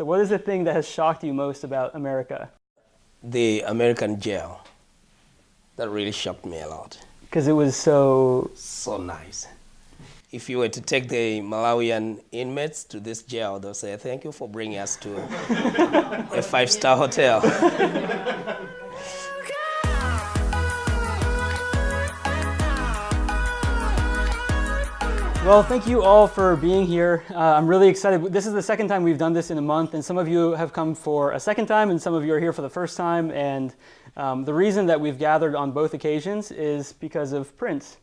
So what is the thing that has shocked you most about America? The American jail. That really shocked me a lot. Because it was so... So nice. If you were to take the Malawian inmates to this jail, they'll say, thank you for bringing us to a five-star hotel. Well, thank you all for being here. I'm really excited. This is the second time we've done this in a month, and some of you have come for a second time, and some of you are here for the first time. And the reason that we've gathered on both occasions is because of Prince.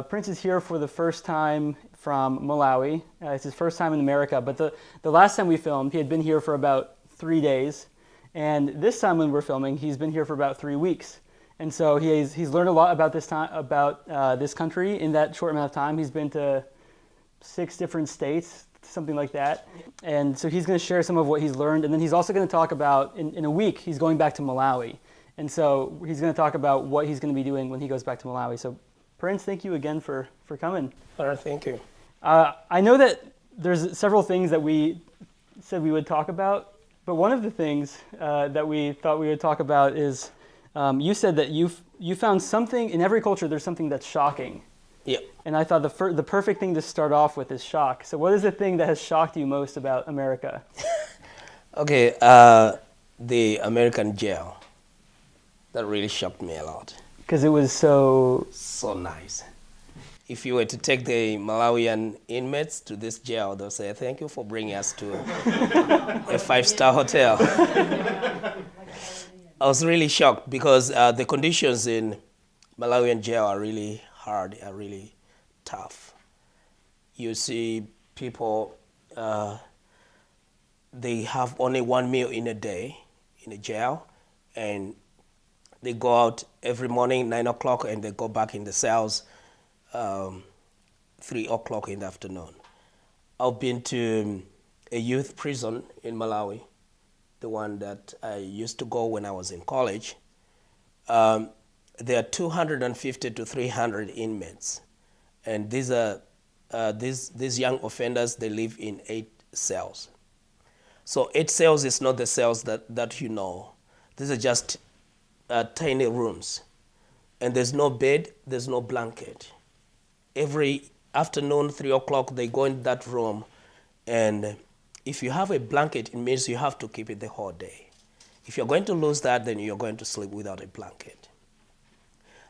Prince is here for the first time from Malawi. It's his first time in America, but the last time we filmed, he had been here for about 3 days. And this time when we're filming, he's been here for about 3 weeks. And so he's learned a lot about this country in that short amount of time. He's been to 6 different states, something like that. And so he's going to share some of what he's learned. And then he's also going to talk about, in a week, he's going back to Malawi. And so he's going to talk about what he's going to be doing when he goes back to Malawi. So Prince, thank you again for coming. Thank you. I know that there's several things that we said we would talk about, but one of the things that we thought we would talk about is you said that you found something, in every culture there's something that's shocking. Yeah. And I thought the perfect thing to start off with is shock. So what is the thing that has shocked you most about America? Okay, the American jail. That really shocked me a lot. Because it was so... So nice. If you were to take the Malawian inmates to this jail, they'll say, thank you for bringing us to a five-star hotel. I was really shocked because the conditions in Malawian jail are really hard, are really tough. You see people, they have only one meal in a day in the jail, and they go out every morning, 9 o'clock, and they go back in the cells 3 o'clock in the afternoon. I've been to a youth prison in Malawi, the one that I used to go when I was in college. There are 250 to 300 inmates, and these are these young offenders. They live in 8 cells. So 8 cells is not the cells that you know. These are just tiny rooms, and there's no bed, there's no blanket. Every afternoon, 3 o'clock, they go in that room, and if you have a blanket, it means you have to keep it the whole day. If you're going to lose that, then you're going to sleep without a blanket.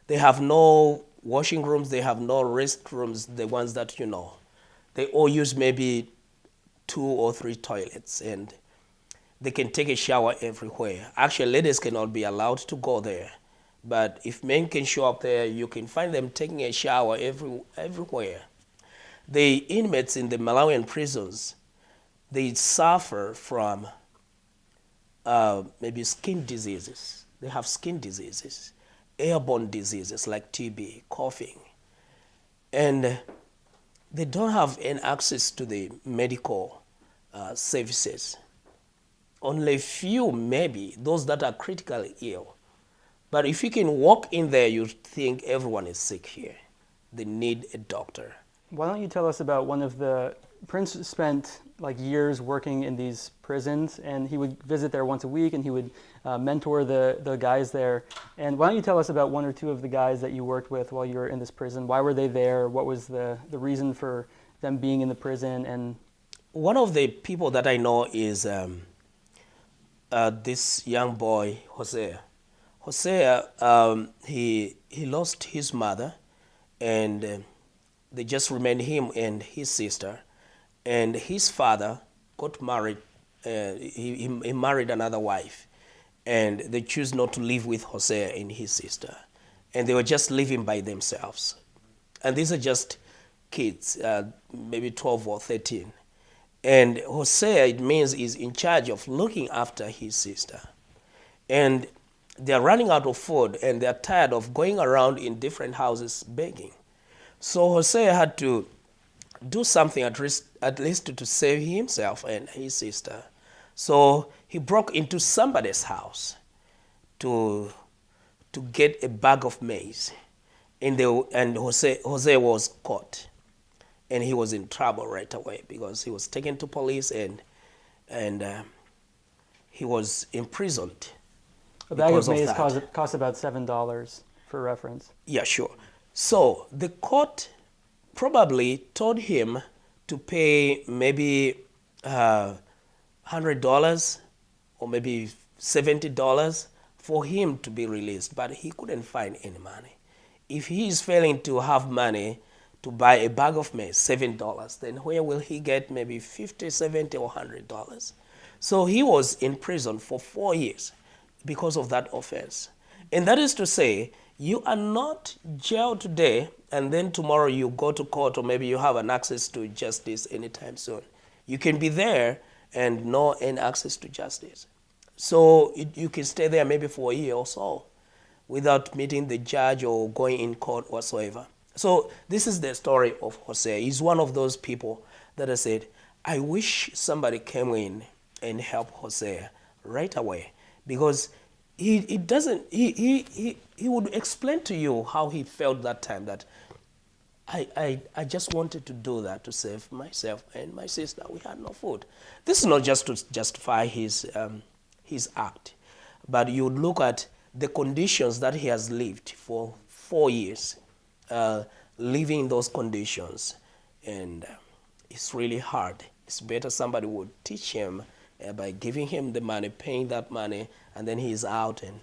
They have no washing rooms, they have no restrooms, the ones that you know. They all use maybe 2 or 3 toilets, and they can take a shower everywhere. Actually, ladies cannot be allowed to go there. But if men can show up there, you can find them taking a shower everywhere. The inmates in the Malawian prisons, they suffer from maybe skin diseases. They have skin diseases, airborne diseases like TB, coughing. And they don't have any access to the medical services. Only few, maybe, those that are critically ill. But if you can walk in there, you think everyone is sick here. They need a doctor. Why don't you tell us about one of the... Prince spent like years working in these prisons, and he would visit there once a week, and he would mentor the guys there. And why don't you tell us about 1 or 2 of the guys that you worked with while you were in this prison? Why were they there? What was the reason for them being in the prison? And one of the people that I know is this young boy, Hosea. Hosea, he lost his mother, and they just remained him and his sister. And his father got married. He married another wife, and they choose not to live with Hosea and his sister. And they were just living by themselves. And these are just kids, maybe 12 or 13. And Hosea, it means, is in charge of looking after his sister. And they're running out of food, and they're tired of going around in different houses begging. So Hosea had to do something at least to save himself and his sister. So he broke into somebody's house to get a bag of maize. And Hosea was caught. And he was in trouble right away because he was taken to police, and and he was imprisoned A bag of because of maize that. costs about $7 for reference. Yeah, sure. So the court probably told him to pay maybe $100 or maybe $70 for him to be released, but he couldn't find any money. If he is failing to have money to buy a bag of maize, $7, then where will he get maybe 50, 70, or $100? So he was in prison for 4 years because of that offense. And that is to say, you are not jailed today and then tomorrow you go to court or maybe you have an access to justice anytime soon. You can be there and no any access to justice. So you can stay there maybe for a year or so without meeting the judge or going in court whatsoever. So this is the story of Hosea. He's one of those people that I said, I wish somebody came in and helped Hosea right away, because he would explain to you how he felt that time, that I just wanted to do that to save myself and my sister. We had no food. This is not just to justify his act, but you look at the conditions that he has lived for 4 years, living in those conditions, and it's really hard. It's better somebody would teach him by giving him the money, paying that money, and then he's out and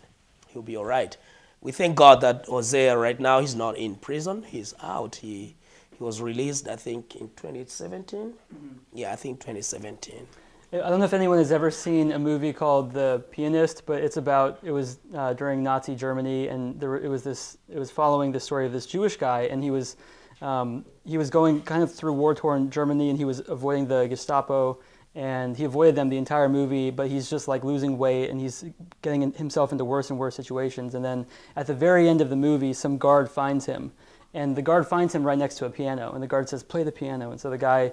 he'll be all right. We thank God that Hosea right now, he's not in prison. He's out. He was released, I think, in 2017. Mm-hmm. Yeah, I think 2017. I don't know if anyone has ever seen a movie called The Pianist, but it was during Nazi Germany, and it was following the story of this Jewish guy, and he was going kind of through war-torn Germany, and he was avoiding the Gestapo, and he avoided them the entire movie, but he's just like losing weight, and he's getting himself into worse and worse situations. And then at the very end of the movie, some guard finds him, and the guard finds him right next to a piano, and the guard says, "Play the piano." And so the guy,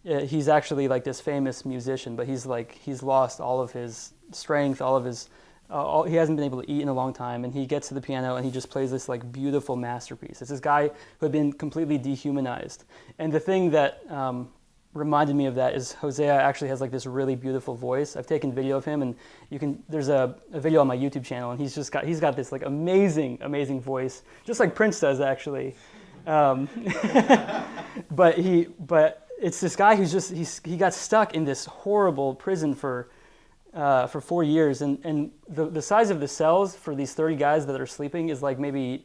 he's actually like this famous musician, but he's lost all of his strength, he hasn't been able to eat in a long time, and he gets to the piano and he just plays this like beautiful masterpiece. It's this guy who had been completely dehumanized. And the thing that reminded me of that is Hosea actually has like this really beautiful voice. I've taken video of him, and there's a video on my YouTube channel, and he's got this like amazing voice, just like Prince does actually. But it's this guy who's he got stuck in this horrible prison for 4 years, and the size of the cells for these 30 guys that are sleeping is like maybe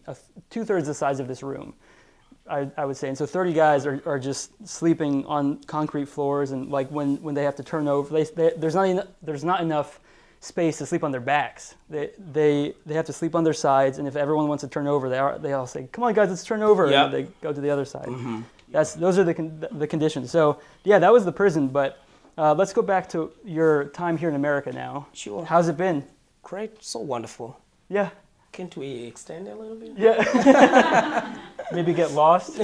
2/3 the size of this room, I would say. And so 30 guys are just sleeping on concrete floors, and like when they have to turn over, there's not enough space to sleep on their backs. They have to sleep on their sides, and if everyone wants to turn over, they all say, "Come on, guys, let's turn over," Yep. and they go to the other side. Mm-hmm. Those are the conditions. So yeah, that was the prison. But let's go back to your time here in America now. Sure. How's it been? Great, so wonderful. Yeah. Can't we extend a little bit? Yeah. Maybe get lost.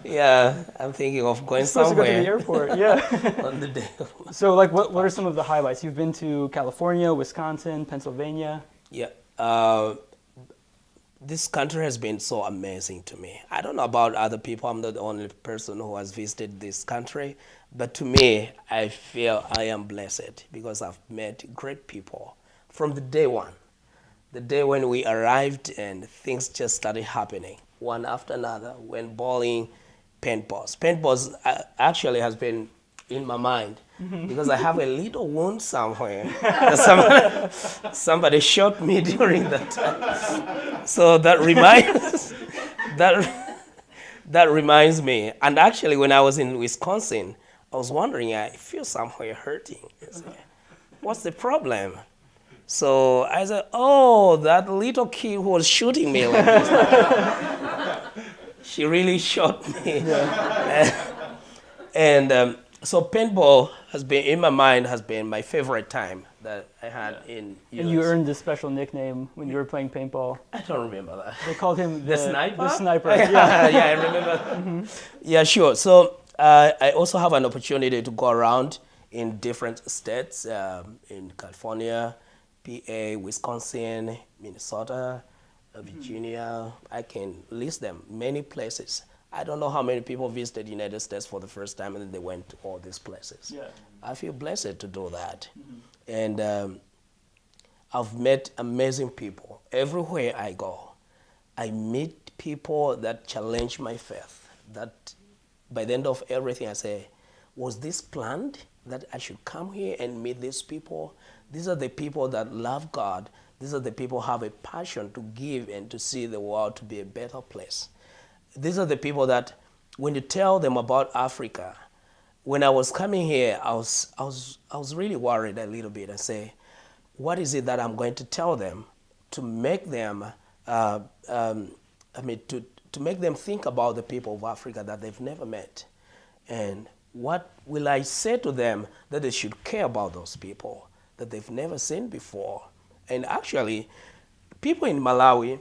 Yeah, I'm thinking of going supposed somewhere. to go to the airport. Yeah. On the day. So like, what are some of the highlights? You've been to California, Wisconsin, Pennsylvania. Yeah. This country has been so amazing to me. I don't know about other people. I'm not the only person who has visited this country. But to me, I feel I am blessed because I've met great people from the day one. The day when we arrived and things just started happening, one after another, when bowling, paintballs. Paintballs actually has been in my mind because I have a little wound somewhere. Somebody shot me during that time. So that reminds me. And actually, when I was in Wisconsin, I was wondering, I feel somewhere hurting. What's the problem? So I said, "Oh, that little kid who was shooting me like this, she really shot me." Yeah. And so paintball has been in my mind, has been my favorite time that I had in US. And you earned this special nickname when you were playing paintball. I don't remember that. They called him the sniper. The sniper. Yeah, yeah, I remember. Mm-hmm. Yeah, sure. So I also have an opportunity to go around in different states, in California, PA, Wisconsin, Minnesota, Virginia. I can list them, many places. I don't know how many people visited the United States for the first time and then they went to all these places. Yeah. I feel blessed to do that. And I've met amazing people. Everywhere I go, I meet people that challenge my faith. That by the end of everything, I say, was this planned that I should come here and meet these people? These are the people that love God. These are the people who have a passion to give and to see the world to be a better place. These are the people that when you tell them about Africa, when I was coming here, I was really worried a little bit and say, what is it that I'm going to tell them to make them, to make them think about the people of Africa that they've never met? And what will I say to them that they should care about those people that they've never seen before? And actually, people in Malawi,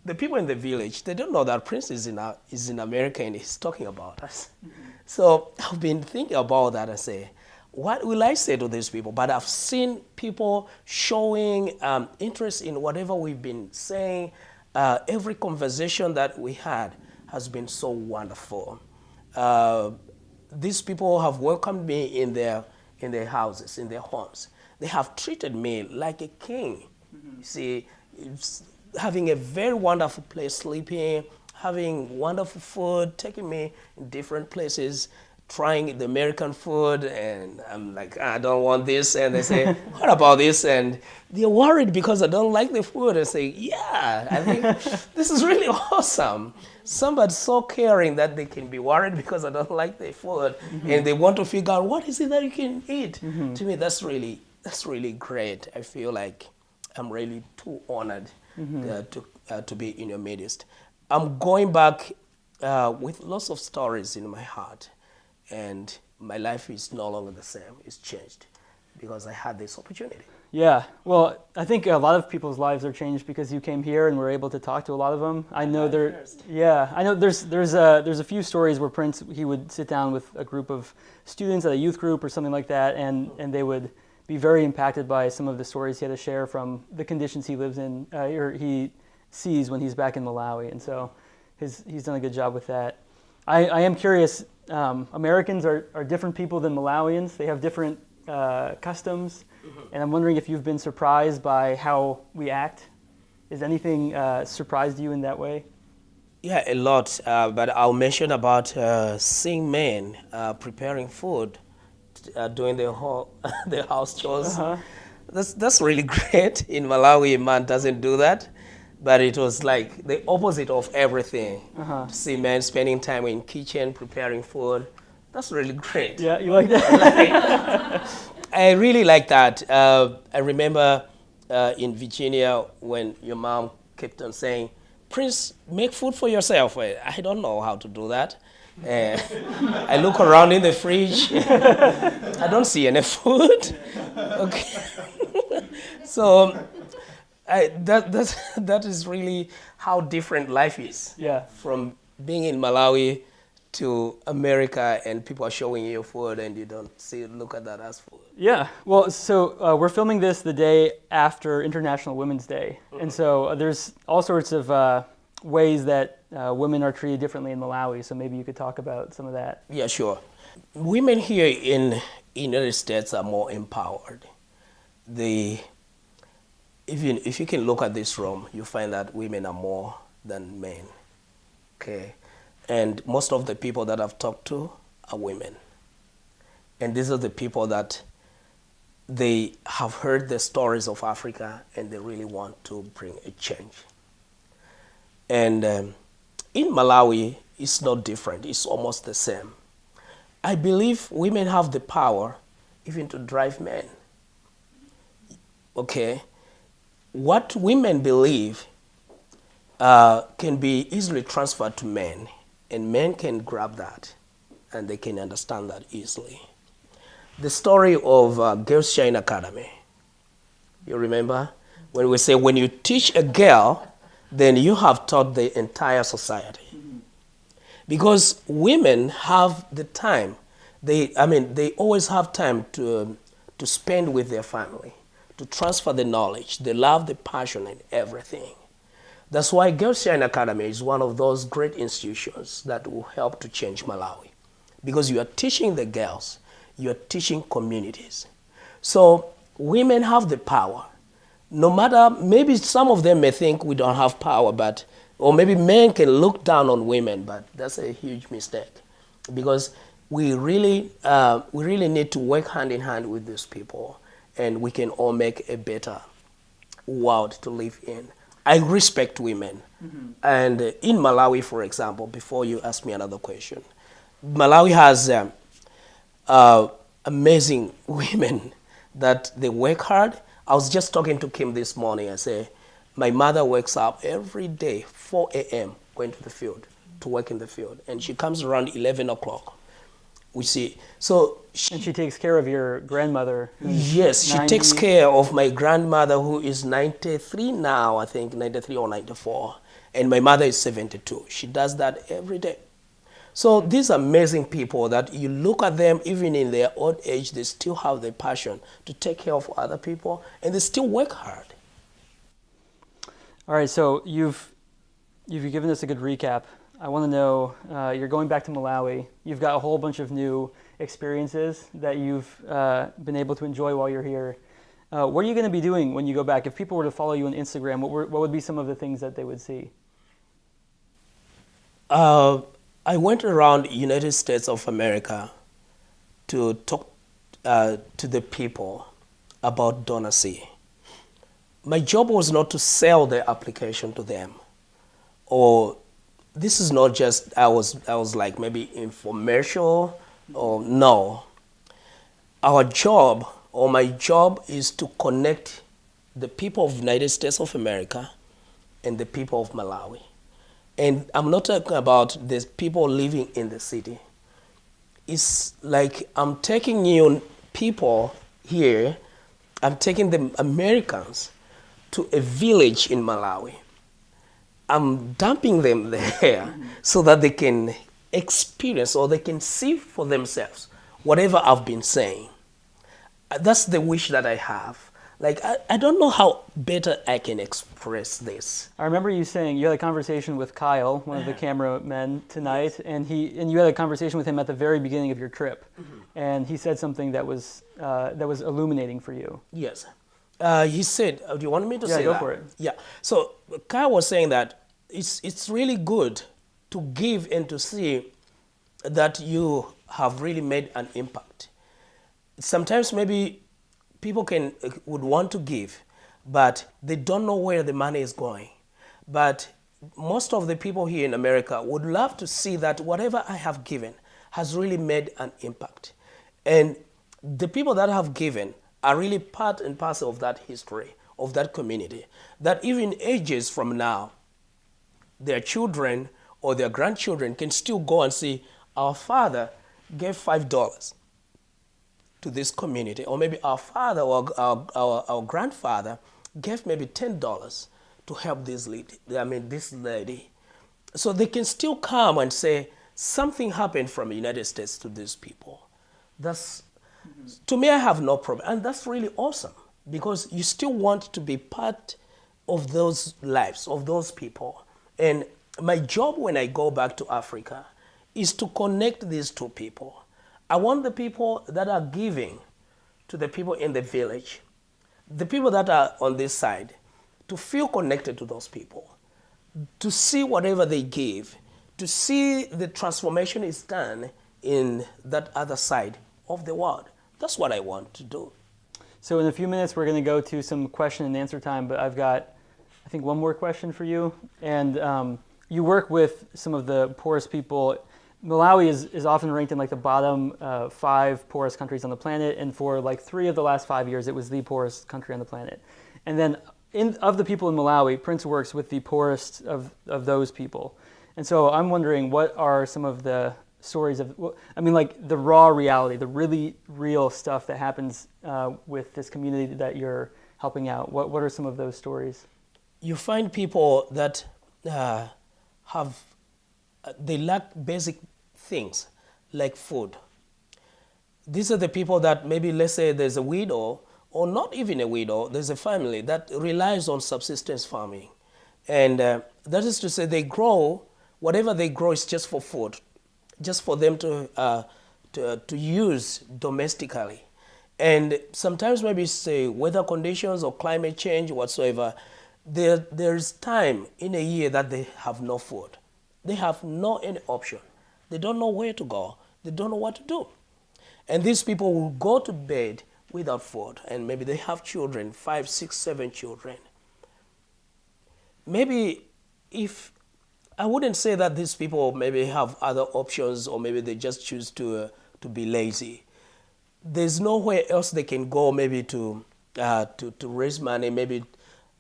the people in the village, they don't know that Prince is in America and he's talking about us. So I've been thinking about that and say, what will I say to these people? But I've seen people showing interest in whatever we've been saying. Every conversation that we had has been so wonderful. These people have welcomed me in their houses, in their homes. They have treated me like a king. You see, having a very wonderful place sleeping, having wonderful food, taking me in different places, trying the American food, and I'm like, I don't want this, and they say, what about this? And they're worried because I don't like the food. I say, yeah, I think this is really awesome. Somebody's so caring that they can be worried because I don't like the food, and they want to figure out what is it that you can eat. To me, that's really great. I feel like I'm really too honored to be in your midst. I'm going back with lots of stories in my heart, and my life is no longer the same. It's changed because I had this opportunity. Yeah, well, I think a lot of people's lives are changed because you came here and were able to talk to a lot of them. I know there's a few stories where Prince, he would sit down with a group of students at a youth group or something like that, and they would be very impacted by some of the stories he had to share from the conditions he lives in, or he sees when he's back in Malawi, and so he's done a good job with that. I am curious, Americans are different people than Malawians. They have different customs, and I'm wondering if you've been surprised by how we act. Is anything surprised you in that way? Yeah, a lot, but I'll mention about seeing men preparing food, doing the house chores. That's really great. In Malawi, a man doesn't do that. But it was like the opposite of everything. To see men spending time in kitchen preparing food. That's really great. Yeah, you like that? I really like that. I remember in Virginia when your mom kept on saying, Prince, make food for yourself. I don't know how to do that. I look around in the fridge. I don't see any food. Okay. So that is really how different life is. Yeah. From being in Malawi to America and people are showing you food and you don't look at that as food. Yeah. Well, so we're filming this the day after International Women's Day. And so there's all sorts of ways that women are treated differently in Malawi. So maybe you could talk about some of that. Yeah, sure. Women here in the United States are more empowered. If you can look at this room, you find that women are more than men. Okay? And most of the people that I've talked to are women. And these are the people that they have heard the stories of Africa and they really want to bring a change. And in Malawi, it's not different. It's almost the same. I believe women have the power even to drive men. Okay? What women believe can be easily transferred to men, and men can grab that, and they can understand that easily. The story of Girls Shine Academy, you remember? When we say when you teach a girl, then you have taught the entire society. Because women have the time, they always have time to spend with their family, to transfer the knowledge, the love, the passion, and everything. That's why Girls Shine Academy is one of those great institutions that will help to change Malawi. Because you are teaching the girls, you are teaching communities. So women have the power. No matter, maybe some of them may think we don't have power, but, or maybe men can look down on women, but that's a huge mistake. Because we really need to work hand in hand with these people, and we can all make a better world to live in. I respect women. And in Malawi, for example, before you ask me another question, Malawi has amazing women that they work hard. I was just talking to Kim this morning. I say, my mother wakes up every day, 4 a.m., going to the field, to work in the field. And she comes around 11 o'clock. We see. So And she takes care of your grandmother. yes, she 90. takes care of my grandmother, who is 93 now, I think, 93 or 94. And my mother is 72. She does that every day. So these amazing people that you look at them, even in their old age, they still have the passion to take care of other people, and they still work hard. All right, so you've given us a good recap. I want to know, you're going back to Malawi. You've got a whole bunch of new experiences that you've been able to enjoy while you're here. What are you going to be doing when you go back? If people were to follow you on Instagram, what would be some of the things that they would see? I went around United States of America to talk to the people about Donacy. My job was not to sell the application to them, or this is not just I was like maybe infomercial, or no. Our job, or my job, is to connect the people of the United States of America and the people of Malawi. And I'm not talking about the people living in the city. It's like I'm taking you people here, I'm taking the Americans to a village in Malawi. I'm dumping them there so that they can experience, or they can see for themselves whatever I've been saying. That's the wish that I have. Like, I don't know how better I can express this. I remember you saying you had a conversation with Kyle, one of the cameramen tonight, and you had a conversation with him at the very beginning of your trip, and he said something that was illuminating for you. Yes. He said, do you want me to say that? Yeah, go for it. Yeah. So Kyle was saying that it's really good to give and to see that you have really made an impact. Sometimes maybe people would want to give, but they don't know where the money is going. But most of the people here in America would love to see that whatever I have given has really made an impact. And the people that have given are really part and parcel of that history, of that community, that even ages from now, their children or their grandchildren can still go and see our father gave $5 to this community, or maybe our father or our grandfather gave maybe $10 to help this lady. So they can still come and say something happened from the United States to these people. That's, to me, I have no problem. And that's really awesome, because you still want to be part of those lives, of those people. And my job when I go back to Africa is to connect these two people. I want the people that are giving to the people in the village, the people that are on this side, to feel connected to those people, to see whatever they give, to see the transformation is done in that other side of the world. That's what I want to do. So in a few minutes, we're going to go to some question and answer time, but I've got, I think, one more question for you. And you work with some of the poorest people. Malawi is often ranked in like the bottom 5 poorest countries on the planet, and for like 3 of the last 5 years, it was the poorest country on the planet. And then of the people in Malawi, Prince works with the poorest of those people. And so I'm wondering, what are some of the stories of, I mean, like the raw reality, the really real stuff that happens with this community that you're helping out? What are some of those stories? You find people that they lack basic things like food. These are the people that maybe, let's say there's a widow, or not even a widow, there's a family that relies on subsistence farming. And that is to say, they grow, whatever they grow is just for food, just for them to use domestically. And sometimes maybe say weather conditions or climate change whatsoever, there's time in a year that they have no food. They have no any option. They don't know where to go. They don't know what to do. And these people will go to bed without food, and maybe they have children, 5, 6, 7 children. Maybe if I wouldn't say that these people maybe have other options, or maybe they just choose to be lazy. There's nowhere else they can go, maybe to raise money. Maybe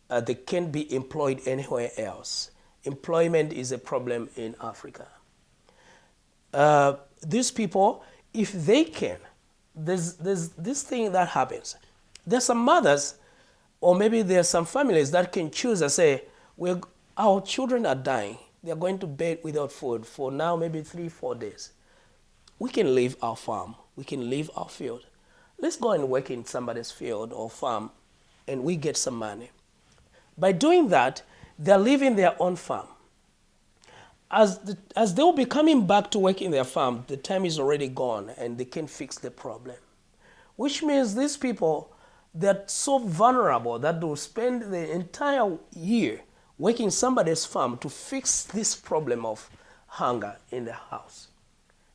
they can't be employed anywhere else. Employment is a problem in Africa. These people, if they can, there's this thing that happens. There's some mothers, or maybe there's some families that can choose and say, our children are dying. They're going to bed without food for now maybe 3, 4 days. We can leave our farm. We can leave our field. Let's go and work in somebody's field or farm, and we get some money. By doing that, they're leaving their own farm. As they'll be coming back to work in their farm, the time is already gone, and they can't fix the problem. Which means these people, they're so vulnerable that they'll spend the entire year working somebody's farm to fix this problem of hunger in the house.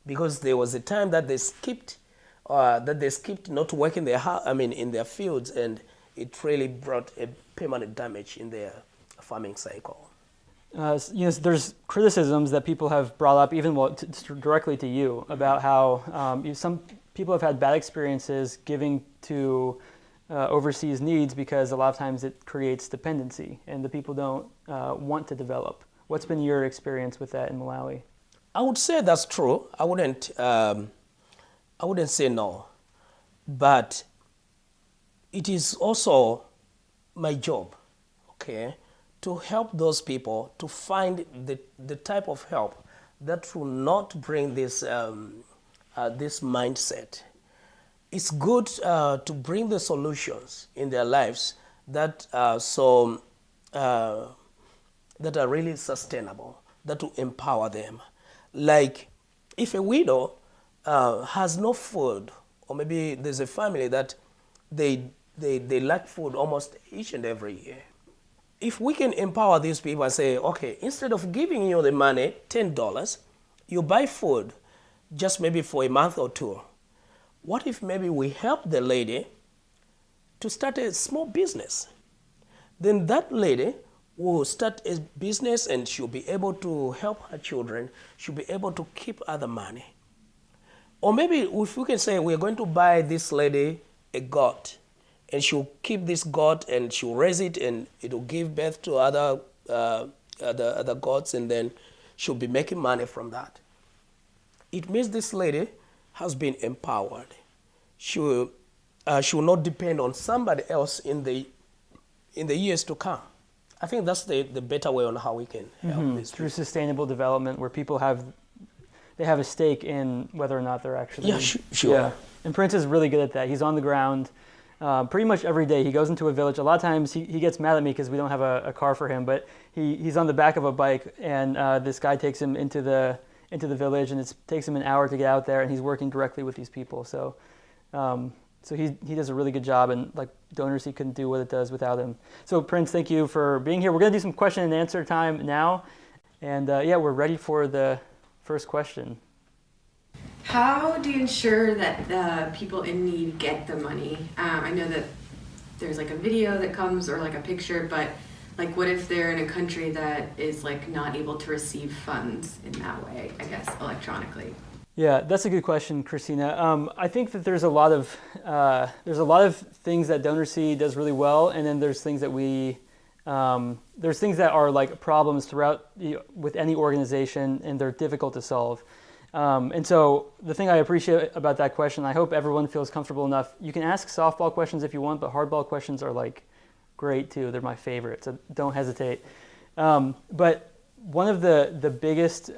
Because there was a time that they skipped not working in their fields, and it really brought a permanent damage in their farming cycle. There's criticisms that people have brought up, even directly to you, about how some people have had bad experiences giving to overseas needs because a lot of times it creates dependency, and the people don't want to develop. What's been your experience with that in Malawi? I would say that's true. I wouldn't say no, but it is also my job, okay, to help those people to find the type of help that will not bring this this mindset. It's good to bring the solutions in their lives that that are really sustainable, that will empower them. Like if a widow has no food, or maybe there's a family that they lack food almost each and every year. If we can empower these people and say, okay, instead of giving you the money, $10, you buy food just maybe for a month or 2. What if maybe we help the lady to start a small business? Then that lady will start a business, and she'll be able to help her children. She'll be able to keep other money. Or maybe if we can say we're going to buy this lady a goat, and she'll keep this goat and she'll raise it, and it'll give birth to other goats, and then she'll be making money from that. It means this lady has been empowered. She will not depend on somebody else in the years to come. I think that's the better way on how we can help this. Through sustainable development, where people have a stake in whether or not they're actually... Yeah, sure. Yeah. And Prince is really good at that. He's on the ground pretty much every day. He goes into a village. A lot of times he gets mad at me because we don't have a car for him, but he's on the back of a bike, and this guy takes him into the village, and it takes him an hour to get out there, and he's working directly with these people. So he does a really good job, and like Donors, he couldn't do what it does without him. So Prince, thank you for being here. We're going to do some question and answer time now, and we're ready for the first question. How do you ensure that people in need get the money? I know that there's like a video that comes, or like a picture, but like what if they're in a country that is like not able to receive funds in that way, I guess, electronically? Yeah, that's a good question, Christina. I think that there's a lot of things that DonorSee does really well, and then there's things that there's things that are like problems throughout with any organization, and they're difficult to solve. And so the thing I appreciate about that question, I hope everyone feels comfortable enough. You can ask softball questions if you want, but hardball questions are like great too. They're my favorite, so don't hesitate. But one of the biggest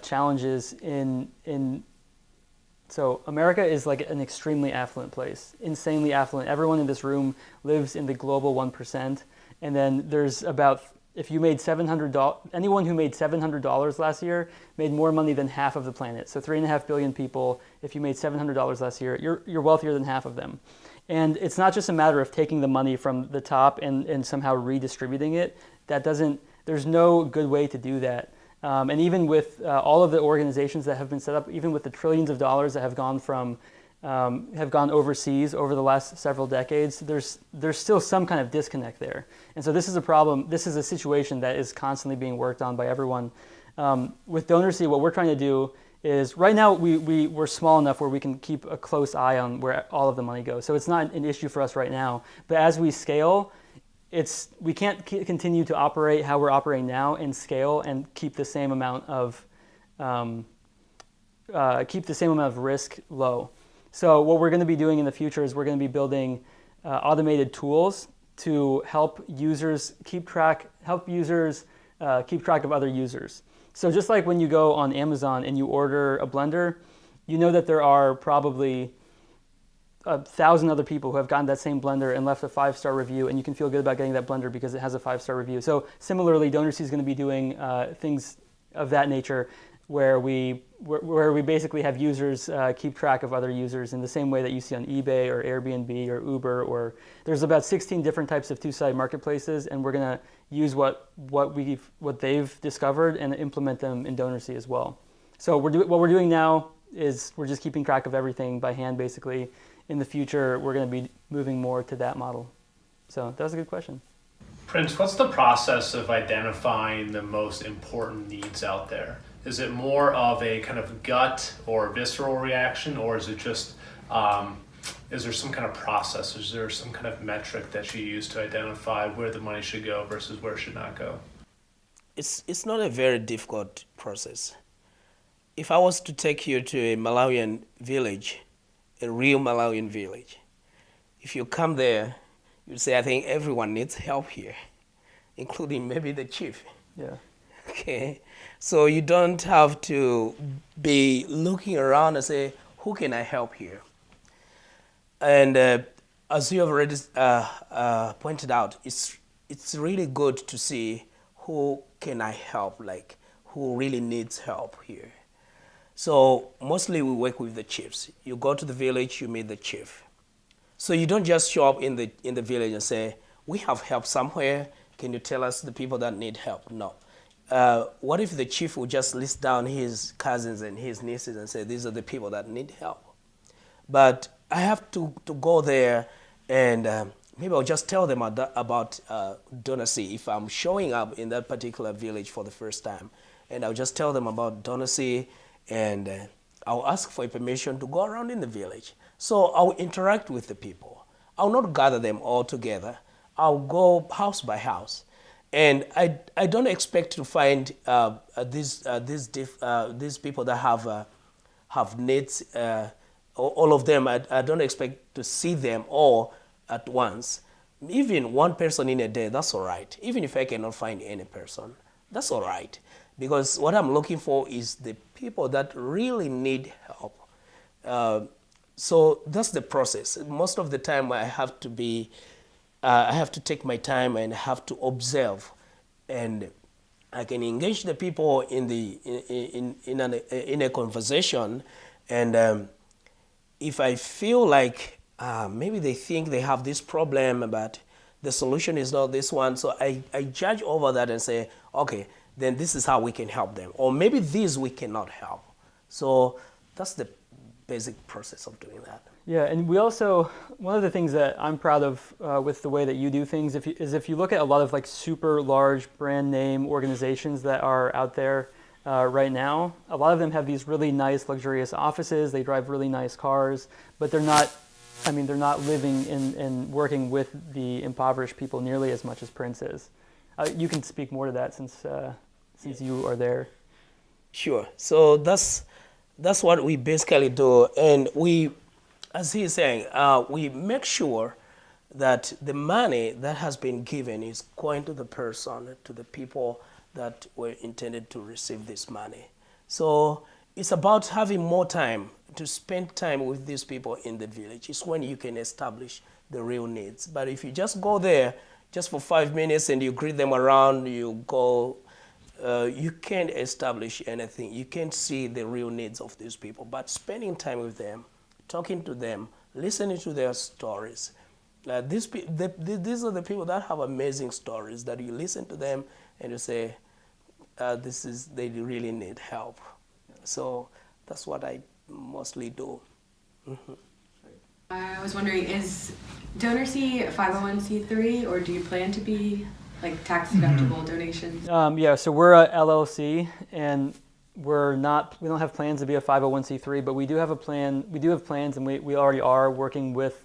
challenges so America is like an extremely affluent place, insanely affluent. Everyone in this room lives in the global 1%. And then there's about if you made $700, anyone who made $700 last year made more money than half of the planet. So 3.5 billion people, if you made $700 last year, you're wealthier than half of them. And it's not just a matter of taking the money from the top and somehow redistributing it. There's no good way to do that. And even with all of the organizations that have been set up, even with the trillions of dollars that have gone overseas over the last several decades, there's still some kind of disconnect there. And so this is a problem. This is a situation that is constantly being worked on by everyone. With DonorSee, what we're trying to do is, right now we're small enough where we can keep a close eye on where all of the money goes. So it's not an issue for us right now. But as we scale, we can't continue to operate how we're operating now and scale and keep the same amount of risk low. So what we're going to be doing in the future is we're going to be building automated tools to help users keep track of other users. So just like when you go on Amazon and you order a blender, you know that there are probably 1,000 other people who have gotten that same blender and left a 5-star review, and you can feel good about getting that blender because it has a 5-star review. So similarly, DonorSee is going to be doing things of that nature, where we basically have users keep track of other users in the same way that you see on eBay or Airbnb or Uber, or there's about 16 different types of two-sided marketplaces, and we're going to use what they've discovered and implement them in DonorSee as well. So what we're doing now is we're just keeping track of everything by hand, basically. In the future, we're going to be moving more to that model. So that was a good question. Prince, what's the process of identifying the most important needs out there? Is it more of a kind of gut or visceral reaction, or is it just, is there some kind of process? Is there some kind of metric that you use to identify where the money should go versus where it should not go? It's not a very difficult process. If I was to take you to a Malawian village, a real Malawian village, if you come there, you'd say, I think everyone needs help here, including maybe the chief. Yeah. Okay, so you don't have to be looking around and say, who can I help here? And as you have already pointed out, it's really good to see who can I help, like who really needs help here. So mostly we work with the chiefs. You go to the village, you meet the chief. So you don't just show up in the village and say, we have help somewhere, can you tell us the people that need help? No. What if the chief would just list down his cousins and his nieces and say, these are the people that need help? But I have to go there and maybe I'll just tell them about DonorSee if I'm showing up in that particular village for the first time. And I'll just tell them about DonorSee, and I'll ask for permission to go around in the village. So I'll interact with the people. I'll not gather them all together. I'll go house by house. And I don't expect to find these people that have needs, all of them. I don't expect to see them all at once. Even one person in a day, that's all right. Even if I cannot find any person, that's all right. Because what I'm looking for is the people that really need help. So that's the process. Most of the time I have to take my time and have to observe, and I can engage the people in a conversation, and if I feel like maybe they think they have this problem, but the solution is not this one, so I judge over that and say, okay, then this is how we can help them, or maybe these we cannot help. So that's the basic process of doing that. Yeah, and we also, one of the things that I'm proud of with the way that you do things is if you look at a lot of like super large brand name organizations that are out there right now, a lot of them have these really nice luxurious offices, they drive really nice cars, but they're not living and working with the impoverished people nearly as much as Prince is. You can speak more to that since you are there. Sure. So that's what we basically do, and we, as he is saying, we make sure that the money that has been given is going to the person, to the people that were intended to receive this money. So it's about having more time to spend time with these people in the village. It's when you can establish the real needs. But if you just go there, just for 5 minutes and you greet them around, you go, you can't establish anything. You can't see the real needs of these people. But spending time with them, talking to them, listening to their stories. These are the people that have amazing stories that you listen to them and you say, they really need help. So that's what I mostly do. Mm-hmm. I was wondering, is DonorSee 501c3, or do you plan to be like tax deductible donations? Yeah, so we're a LLC, and we don't have plans to be a 501c3, but we do have a plan. We do have plans, and we already are working with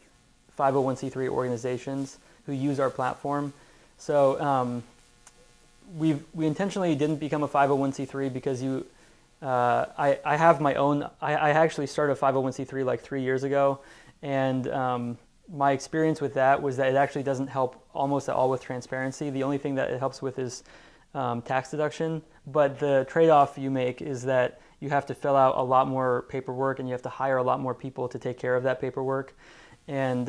501c3 organizations who use our platform. So we intentionally didn't become a 501c3 because I have my own. I actually started a 501c3 like 3 years ago, and my experience with that was that it actually doesn't help almost at all with transparency. The only thing that it helps with is tax deduction, but the trade-off you make is that you have to fill out a lot more paperwork and you have to hire a lot more people to take care of that paperwork. And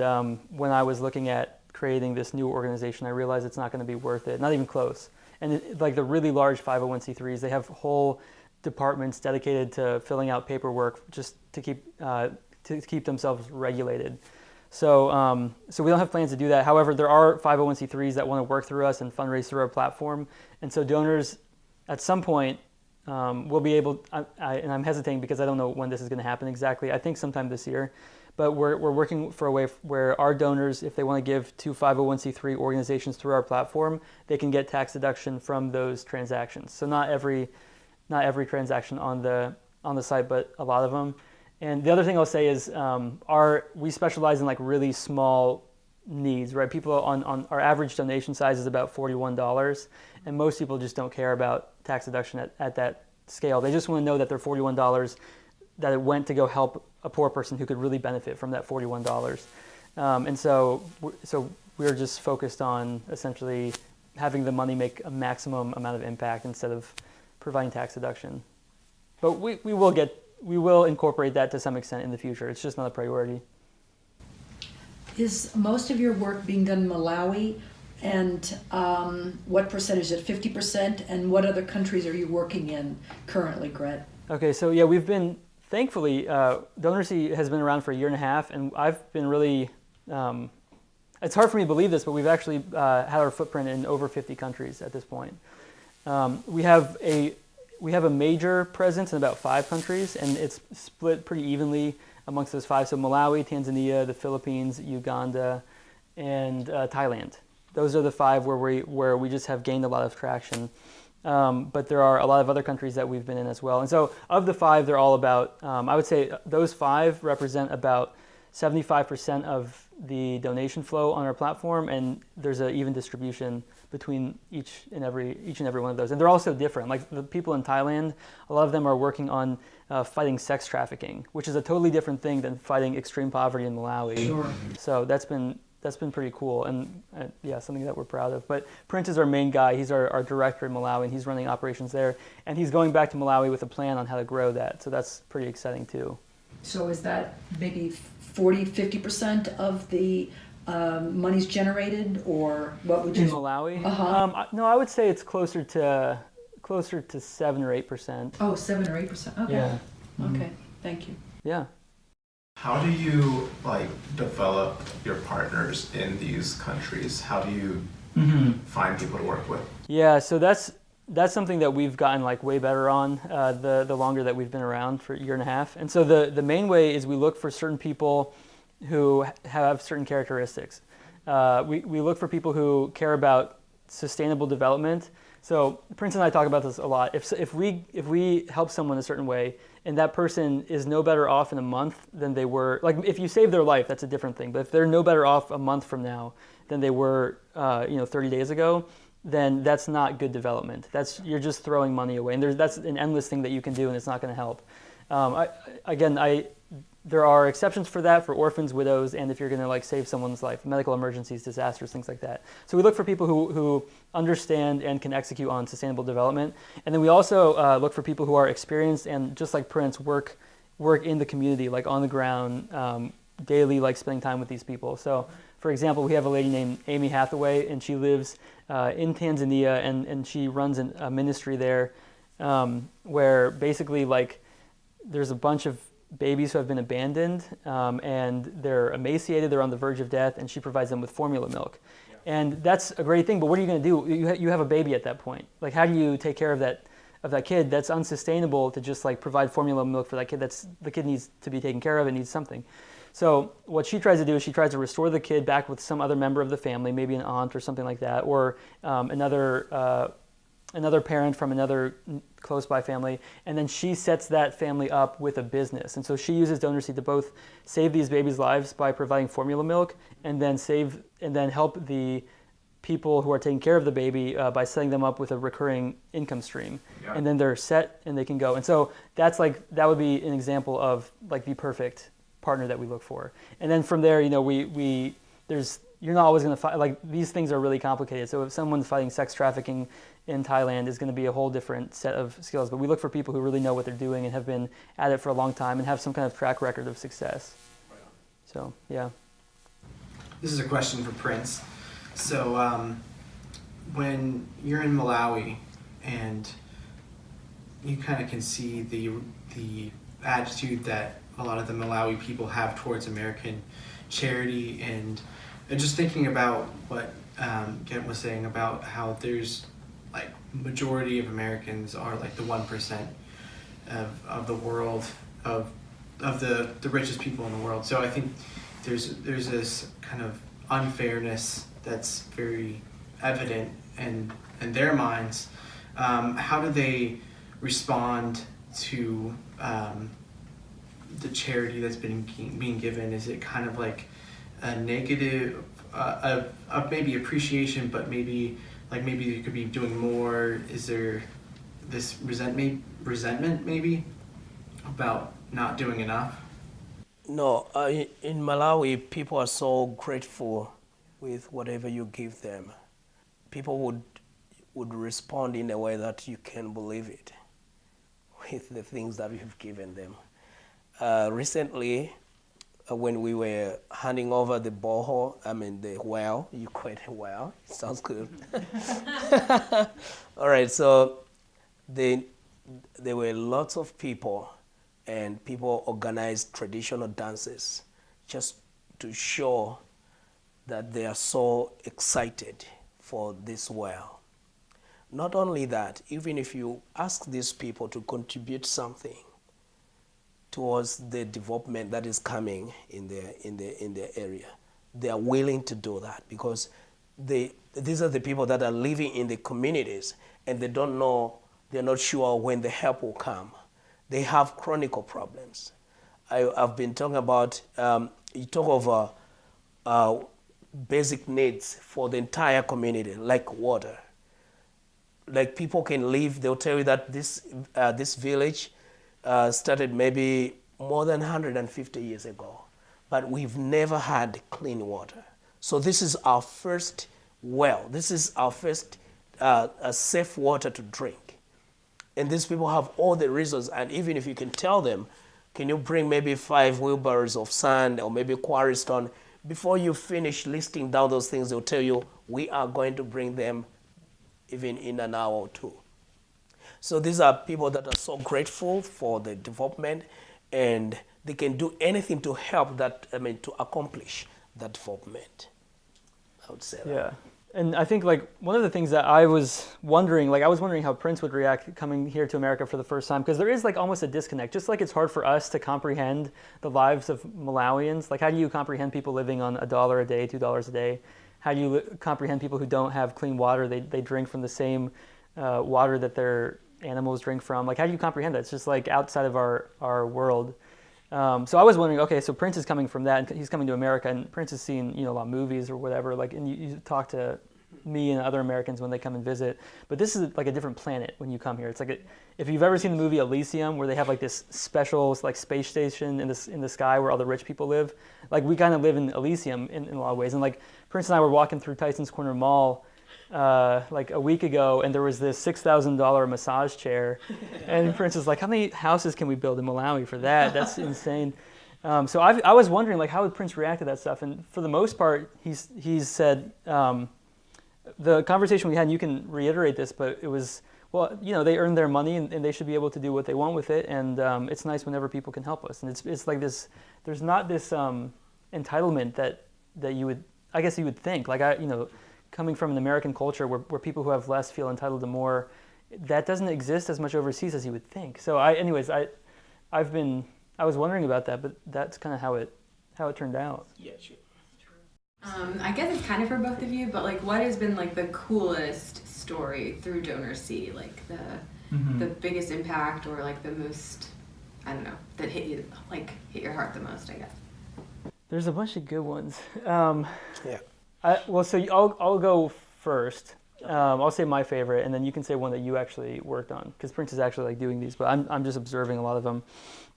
when I was looking at creating this new organization, I realized it's not going to be worth it, not even close. And like the really large 501c3s, they have whole departments dedicated to filling out paperwork just to keep themselves regulated. So we don't have plans to do that. However, there are 501c3s that want to work through us and fundraise through our platform. And so donors, at some point, will be able, and I'm hesitating because I don't know when this is going to happen exactly. I think sometime this year. But we're working for a way where our donors, if they want to give to 501c3 organizations through our platform, they can get tax deduction from those transactions. So not every transaction on the site, but a lot of them. And the other thing I'll say is we specialize in like really small needs, right? People on our average donation size is about $41, and most people just don't care about tax deduction at that scale. They just want to know that their $41, that it went to go help a poor person who could really benefit from that $41. And so we're just focused on essentially having the money make a maximum amount of impact instead of providing tax deduction. But we will incorporate that to some extent in the future. It's just not a priority. Is most of your work being done in Malawi? And what percentage? Is it 50%? And what other countries are you working in currently, Gret? Okay, so yeah, we've been, thankfully, DonorSee has been around for 1.5 years, and I've been really, it's hard for me to believe this, but we've actually had our footprint in over 50 countries at this point. We have a major presence in about 5 countries, and it's split pretty evenly amongst those 5. So Malawi, Tanzania, the Philippines, Uganda, and Thailand. Those are the 5 where we just have gained a lot of traction. But there are a lot of other countries that we've been in as well. And so of the 5, they're all about, I would say those 5 represent about 75% of the donation flow on our platform, and there's an even distribution between each and every one of those. And they're also different. Like the people in Thailand, a lot of them are working on fighting sex trafficking, which is a totally different thing than fighting extreme poverty in Malawi. Sure. So that's been pretty cool, and yeah, something that we're proud of. But Prince is our main guy. He's our director in Malawi, and he's running operations there. And he's going back to Malawi with a plan on how to grow that. So that's pretty exciting too. So is that maybe 40-50% of the money's generated, or what would you? In Malawi? Uh-huh. No, I would say it's closer to 7 or 8%. Oh, 7 or 8%. Okay. Yeah. Okay. Thank you. Yeah. How do you develop your partners in these countries? How do you find people to work with? Yeah, so that's something that we've gotten way better on the longer that we've been around, for 1.5 years. And so the main way is we look for certain people who have certain characteristics. We look for people who care about sustainable development. So Prince and I talk about this a lot. If we help someone a certain way, and that person is no better off in a month than they were, if you save their life, that's a different thing. But if they're no better off a month from now than they were 30 days ago, then that's not good development. You're just throwing money away, and that's an endless thing that you can do, and it's not going to help. There are exceptions for that, for orphans, widows, and if you're going to save someone's life, medical emergencies, disasters, things like that. So we look for people who understand and can execute on sustainable development, and then we also look for people who are experienced and, just like Prince, work in the community, on the ground, daily, spending time with these people. So for example, we have a lady named Amy Hathaway, and she lives in Tanzania, and she runs a ministry there where basically like there's a bunch of babies who have been abandoned and they're emaciated, they're on the verge of death, and she provides them with formula milk. And that's a great thing, but what are you going to do? You have a baby at that point. Like, how do you take care of that kid? That's unsustainable to just like provide formula milk for that kid. The kid needs to be taken care of. It needs something. So what she tries to do is she tries to restore the kid back with some other member of the family, maybe an aunt or something like that, or another parent from another close by family, and then she sets that family up with a business. And so she uses DonorSeed to both save these babies' lives by providing formula milk, and then help the people who are taking care of the baby by setting them up with a recurring income stream. Yeah. And then they're set and they can go. And so that would be an example of like the perfect partner that we look for. And then from there, you're not always going to fight, like these things are really complicated. So if someone's fighting sex trafficking in Thailand is going to be a whole different set of skills. But we look for people who really know what they're doing and have been at it for a long time and have some kind of track record of success. So, yeah. This is a question for Prince. So when you're in Malawi and you kind of can see the attitude that a lot of the Malawi people have towards American charity, and just thinking about what Kent was saying about how there's like majority of Americans are like the 1% of the world, of the richest people in the world. So I think there's this kind of unfairness that's very evident in their minds. How do they respond to the charity that's being given? Is it kind of like a negative, of maybe appreciation, but maybe you could be doing more? Is there this resentment maybe about not doing enough? No, in Malawi, people are so grateful with whatever you give them. People would respond in a way that you can't believe it with the things that you've given them. Recently, when we were handing over the the well, you call it a well, it sounds good. All right, so there were lots of people, and people organized traditional dances just to show that they are so excited for this well. Not only that, even if you ask these people to contribute something towards the development that is coming in the area, they are willing to do that, because these are the people that are living in the communities, and they don't know, they're not sure when the help will come. They have chronic problems. I've been talking about, you talk of basic needs for the entire community, like water. Like people can live, they'll tell you that this village started maybe more than 150 years ago, but we've never had clean water. So this is our first well. This is our first safe water to drink. And these people have all the reasons, and even if you can tell them, can you bring maybe 5 wheelbarrows of sand or maybe quarry stone, before you finish listing down those things, they'll tell you, we are going to bring them even in an hour or two. So these are people that are so grateful for the development, and they can do anything to help to accomplish that development. I would say that. Yeah. And I think like one of the things that I was wondering how Prince would react coming here to America for the first time, because there is like almost a disconnect. Just like it's hard for us to comprehend the lives of Malawians. Like how do you comprehend people living on $1 a day, $2 a day? How do you comprehend people who don't have clean water? They drink from the same water that their animals drink from. Like how do you comprehend that? It's just like outside of our world. So I was wondering, okay, so Prince is coming from that, and he's coming to America, and Prince has seen, a lot of movies or whatever, like, and you talk to me and other Americans when they come and visit, but this is like a different planet when you come here. It's like if you've ever seen the movie Elysium, where they have like this special like space station in the sky where all the rich people live, like we kind of live in Elysium in a lot of ways. And like Prince and I were walking through Tyson's Corner Mall like a week ago, and there was this $6,000 massage chair, and Prince was like, how many houses can we build in Malawi for that? That's insane. So I was wondering, like, how would Prince react to that stuff? And for the most part, he's said, the conversation we had, and you can reiterate this, but it was, well, you know, they earn their money and they should be able to do what they want with it. And it's nice whenever people can help us. And it's like this, there's not this entitlement that you would, I guess you would think, like, you know, coming from an American culture where people who have less feel entitled to more, that doesn't exist as much overseas as you would think. So I was wondering about that, but that's kind of how it turned out. Yeah, sure. I guess it's kind of for both of you, but like, what has been like the coolest story through DonorSee? Like the biggest impact, or like the most, I don't know, that hit your heart the most, I guess. There's a bunch of good ones. Yeah. I'll go first. I'll say my favorite, and then you can say one that you actually worked on, because Prince is actually like doing these, but I'm just observing a lot of them.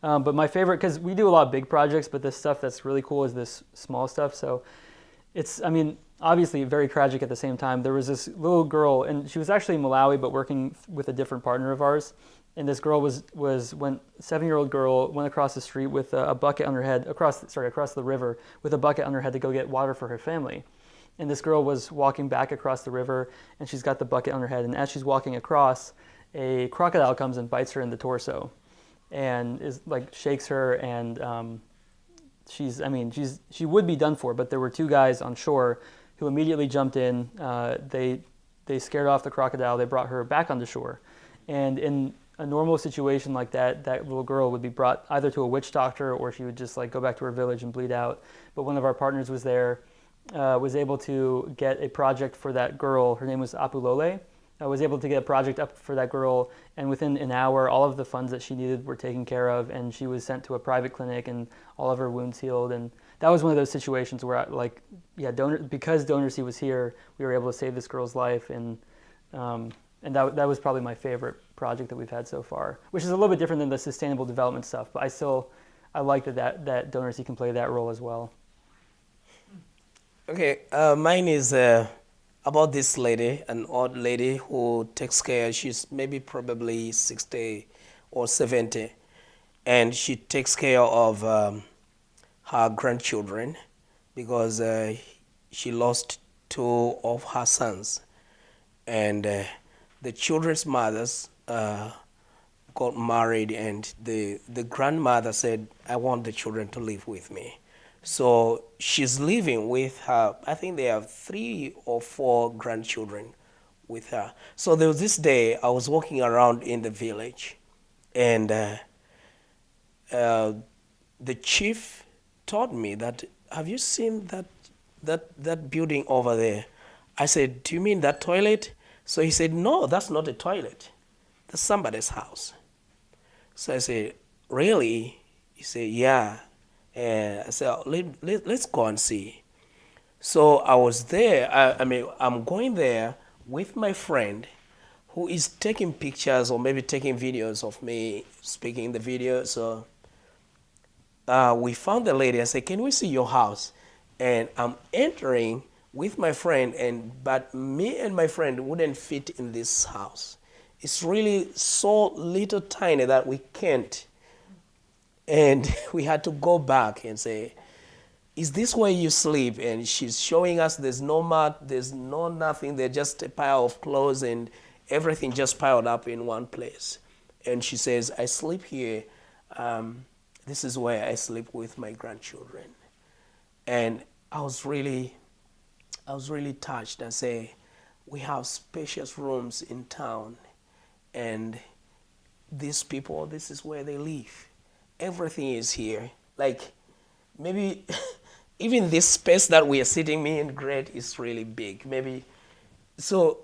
But my favorite, because we do a lot of big projects, but the stuff that's really cool is this small stuff. So it's, I mean, obviously very tragic at the same time. There was this little girl, and she was actually in Malawi, but working with a different partner of ours. And this girl was 7-year-old girl went across the street with a bucket on her head, across the river with a bucket on her head to go get water for her family. And this girl was walking back across the river, and she's got the bucket on her head. And as she's walking across, a crocodile comes and bites her in the torso, and is like shakes her, and she would be done for. But there were two guys on shore who immediately jumped in. They scared off the crocodile. They brought her back onto shore, and in a normal situation like that, that little girl would be brought either to a witch doctor, or she would just like go back to her village and bleed out. But one of our partners was there. Was able to get a project for that girl. Her name was Apulole. I was able to get a project up for that girl, and within an hour, all of the funds that she needed were taken care of, and she was sent to a private clinic, and all of her wounds healed. And that was one of those situations where, because DonorSee was here, we were able to save this girl's life, and that was probably my favorite project that we've had so far, which is a little bit different than the sustainable development stuff, but I like that DonorSee can play that role as well. Okay, mine is about this lady, an old lady who takes care. She's probably 60 or 70, and she takes care of her grandchildren because she lost 2 of her sons, and the children's mothers got married, and the grandmother said, "I want the children to live with me." So she's living with her. I think they have 3 or 4 grandchildren with her. So there was this day I was walking around in the village, and the chief told me that, "Have you seen that building over there?" I said, "Do you mean that toilet?" So he said, "No, that's not a toilet. That's somebody's house." So I said, "Really?" He said, "Yeah." And I said, let's go and see. So I was there. I'm going there with my friend who is taking pictures or maybe taking videos of me speaking in the video. So we found the lady. I said, "Can we see your house?" And I'm entering with my friend, but me and my friend wouldn't fit in this house. It's really so little tiny that we can't. And we had to go back and say, "Is this where you sleep?" And she's showing us there's no mat, there's no nothing, there's just a pile of clothes and everything just piled up in one place. And she says, "I sleep here. This is where I sleep with my grandchildren." And I was really touched. I say, "We have spacious rooms in town, and these people, this is where they live. Everything is here. Like, maybe even this space that we are sitting in, great, is really big. Maybe." So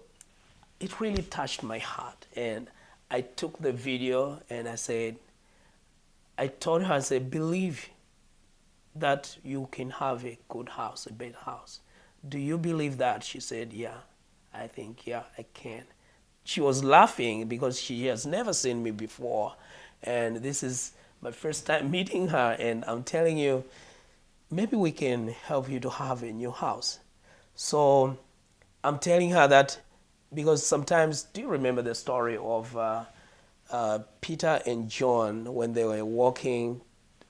it really touched my heart. And I took the video and I told her, I said, "Believe that you can have a good house, a big house. Do you believe that?" She said, "Yeah, I think, yeah, I can." She was laughing because she has never seen me before. And this is my first time meeting her, and I'm telling you, maybe we can help you to have a new house. So I'm telling her that because sometimes, do you remember the story of Peter and John when they were walking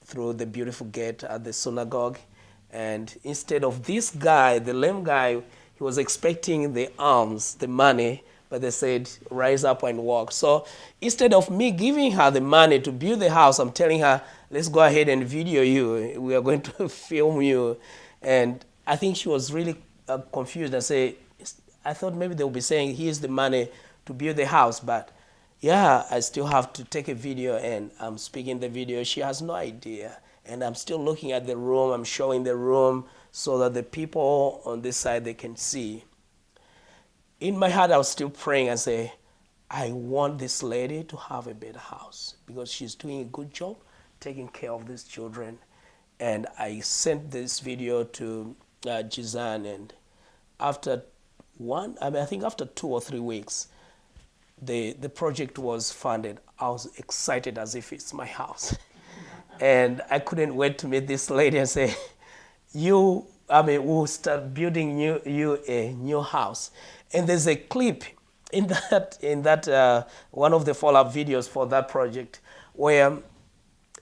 through the beautiful gate at the synagogue. And instead of this guy, the lame guy, he was expecting the alms, the money, but they said, rise up and walk. So instead of me giving her the money to build the house, I'm telling her, let's go ahead and video you. We are going to film you. And I think she was really confused and say, I thought maybe they'll be saying, here's the money to build the house. But yeah, I still have to take a video and I'm speaking the video. She has no idea. And I'm still looking at the room. I'm showing the room so that the people on this side, they can see. In my heart, I was still praying and say, I want this lady to have a better house because she's doing a good job taking care of these children. And I sent this video to Jizan, and after I think after 2 or 3 weeks, the project was funded. I was excited as if it's my house. And I couldn't wait to meet this lady and say, we'll start building you a new house. And there's a clip in that one of the follow-up videos for that project where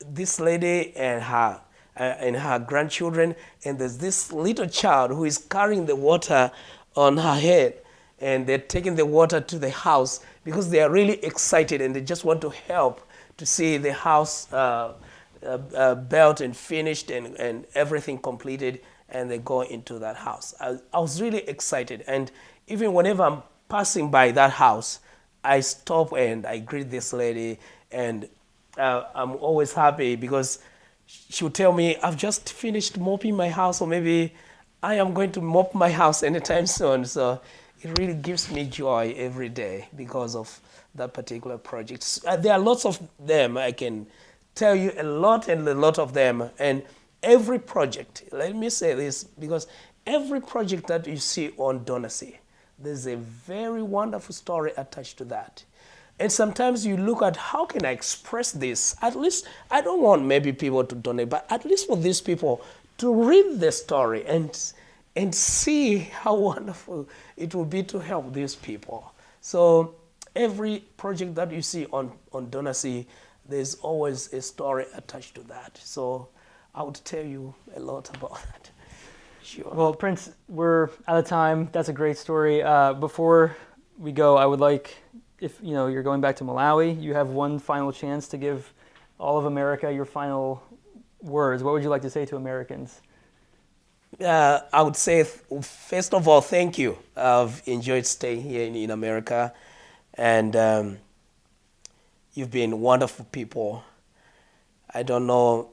this lady and her grandchildren, and there's this little child who is carrying the water on her head, and they're taking the water to the house because they are really excited and they just want to help to see the house built and finished and everything completed, and they go into that house. I was really excited, and even whenever I'm passing by that house, I stop and I greet this lady, and I'm always happy because she'll tell me, I've just finished mopping my house, or maybe I am going to mop my house anytime soon. So it really gives me joy every day because of that particular project. There are lots of them. I can tell you a lot of them. And every project, let me say this, because every project that you see on Donacy, there's a very wonderful story attached to that. And sometimes you look at, how can I express this? At least, I don't want maybe people to donate, but at least for these people to read the story and see how wonderful it will be to help these people. So every project that you see on Donacy, there's always a story attached to that. So I would tell you a lot about that. Sure. Well, Prince, we're out of time. That's a great story. Before we go, I would like, if you're going back to Malawi, you have one final chance to give all of America your final words. What would you like to say to Americans? I would say, first of all, thank you. I've enjoyed staying here in America, and you've been wonderful people. I don't know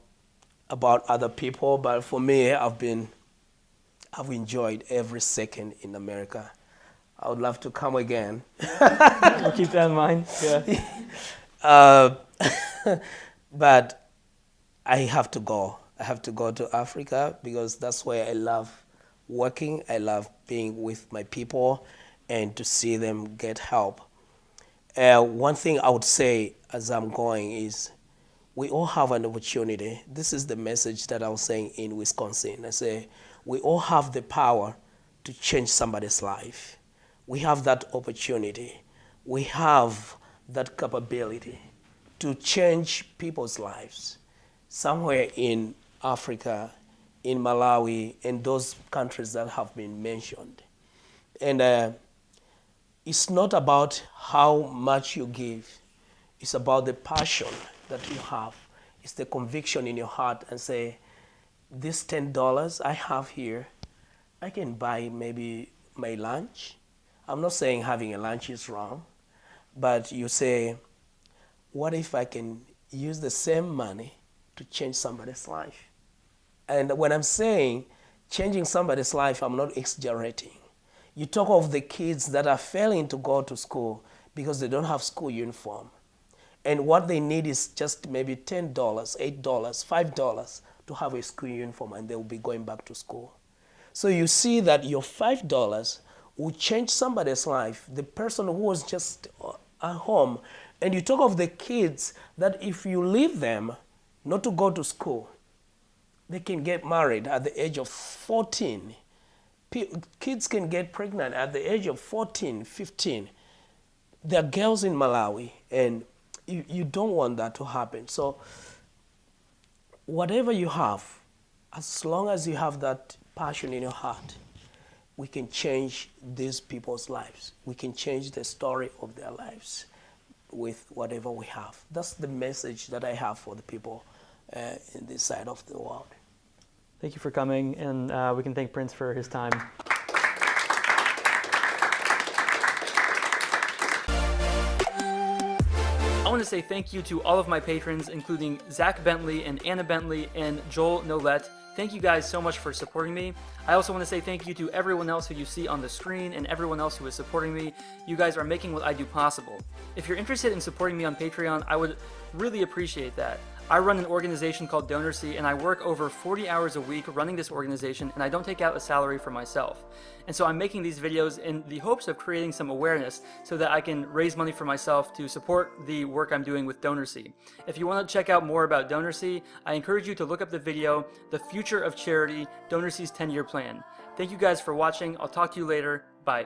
about other people, but for me, I've enjoyed every second in America. I would love to come again. We'll keep that in mind. Yeah. But I have to go. I have to go to Africa because that's where I love working. I love being with my people and to see them get help. One thing I would say as I'm going is we all have an opportunity. This is the message that I was saying in Wisconsin. I say we all have the power to change somebody's life. We have that opportunity. We have that capability to change people's lives. Somewhere in Africa, in Malawi, in those countries that have been mentioned. And it's not about how much you give. It's about the passion that you have. It's the conviction in your heart and say, this $10 I have here, I can buy maybe my lunch. I'm not saying having a lunch is wrong, but you say, what if I can use the same money to change somebody's life? And when I'm saying changing somebody's life, I'm not exaggerating. You talk of the kids that are failing to go to school because they don't have school uniform. And what they need is just maybe $10, $8, $5 to have a school uniform, and they will be going back to school. So you see that your $5 will change somebody's life, the person who was just at home. And you talk of the kids that if you leave them not to go to school, they can get married at the age of 14. Kids can get pregnant at the age of 14, 15. There are girls in Malawi, and you don't want that to happen. So whatever you have, as long as you have that passion in your heart, we can change these people's lives. We can change the story of their lives with whatever we have. That's the message that I have for the people in this side of the world. Thank you for coming, and we can thank Prince for his time. I want to say thank you to all of my patrons, including Zach Bentley and Anna Bentley and Joel Nolette. Thank you guys so much for supporting me. I also want to say thank you to everyone else who you see on the screen and everyone else who is supporting me. You guys are making what I do possible. If you're interested in supporting me on Patreon, I would really appreciate that. I run an organization called DonorSee, and I work over 40 hours a week running this organization, and I don't take out a salary for myself. And so I'm making these videos in the hopes of creating some awareness so that I can raise money for myself to support the work I'm doing with DonorSee. If you want to check out more about DonorSee, I encourage you to look up the video, The Future of Charity, DonorSee's 10-Year Plan. Thank you guys for watching. I'll talk to you later. Bye.